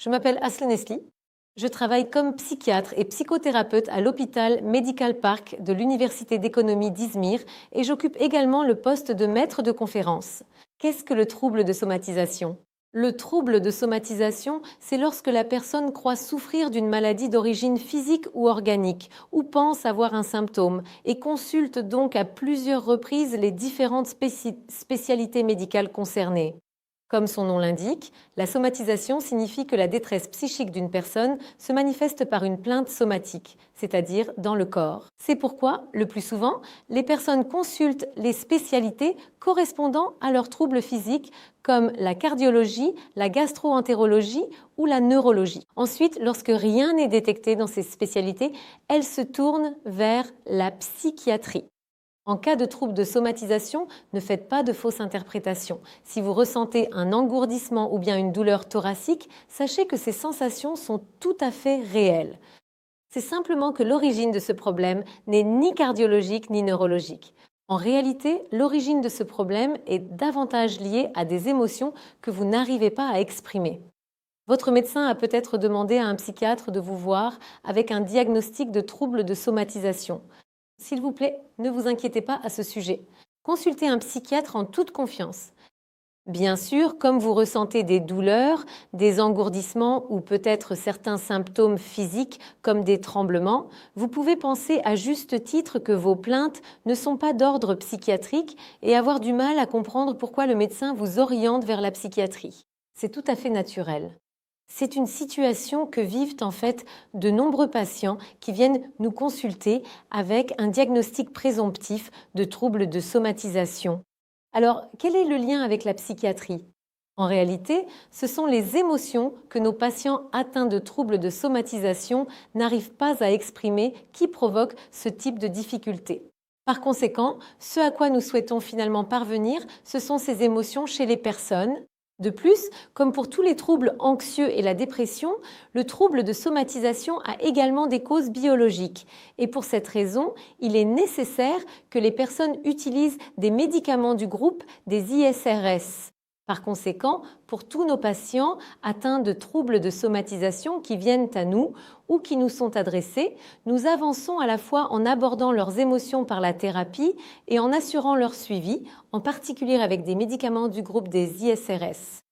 Je m'appelle Aslen Esli. Je travaille comme psychiatre et psychothérapeute à l'hôpital Medical Park de l'Université d'économie d'Izmir et j'occupe également le poste de maître de conférence. Qu'est-ce que le trouble de somatisation? Le trouble de somatisation, c'est lorsque la personne croit souffrir d'une maladie d'origine physique ou organique, ou pense avoir un symptôme, et consulte donc à plusieurs reprises les différentes spécialités médicales concernées. Comme son nom l'indique, la somatisation signifie que la détresse psychique d'une personne se manifeste par une plainte somatique, c'est-à-dire dans le corps. C'est pourquoi, le plus souvent, les personnes consultent les spécialités correspondant à leurs troubles physiques, comme la cardiologie, la gastro-entérologie ou la neurologie. Ensuite, lorsque rien n'est détecté dans ces spécialités, elles se tournent vers la psychiatrie. En cas de trouble de somatisation, ne faites pas de fausses interprétations. Si vous ressentez un engourdissement ou bien une douleur thoracique, sachez que ces sensations sont tout à fait réelles. C'est simplement que l'origine de ce problème n'est ni cardiologique ni neurologique. En réalité, l'origine de ce problème est davantage liée à des émotions que vous n'arrivez pas à exprimer. Votre médecin a peut-être demandé à un psychiatre de vous voir avec un diagnostic de trouble de somatisation. S'il vous plaît, ne vous inquiétez pas à ce sujet. Consultez un psychiatre en toute confiance. Bien sûr, comme vous ressentez des douleurs, des engourdissements ou peut-être certains symptômes physiques comme des tremblements, vous pouvez penser à juste titre que vos plaintes ne sont pas d'ordre psychiatrique et avoir du mal à comprendre pourquoi le médecin vous oriente vers la psychiatrie. C'est tout à fait naturel. C'est une situation que vivent en fait de nombreux patients qui viennent nous consulter avec un diagnostic présomptif de troubles de somatisation. Alors, quel est le lien avec la psychiatrie? En réalité, ce sont les émotions que nos patients atteints de troubles de somatisation n'arrivent pas à exprimer qui provoquent ce type de difficulté. Par conséquent, ce à quoi nous souhaitons finalement parvenir, ce sont ces émotions chez les personnes. De plus, comme pour tous les troubles anxieux et la dépression, le trouble de somatisation a également des causes biologiques. Et pour cette raison, il est nécessaire que les personnes utilisent des médicaments du groupe des ISRS. Par conséquent, pour tous nos patients atteints de troubles de somatisation qui viennent à nous ou qui nous sont adressés, nous avançons à la fois en abordant leurs émotions par la thérapie et en assurant leur suivi, en particulier avec des médicaments du groupe des ISRS.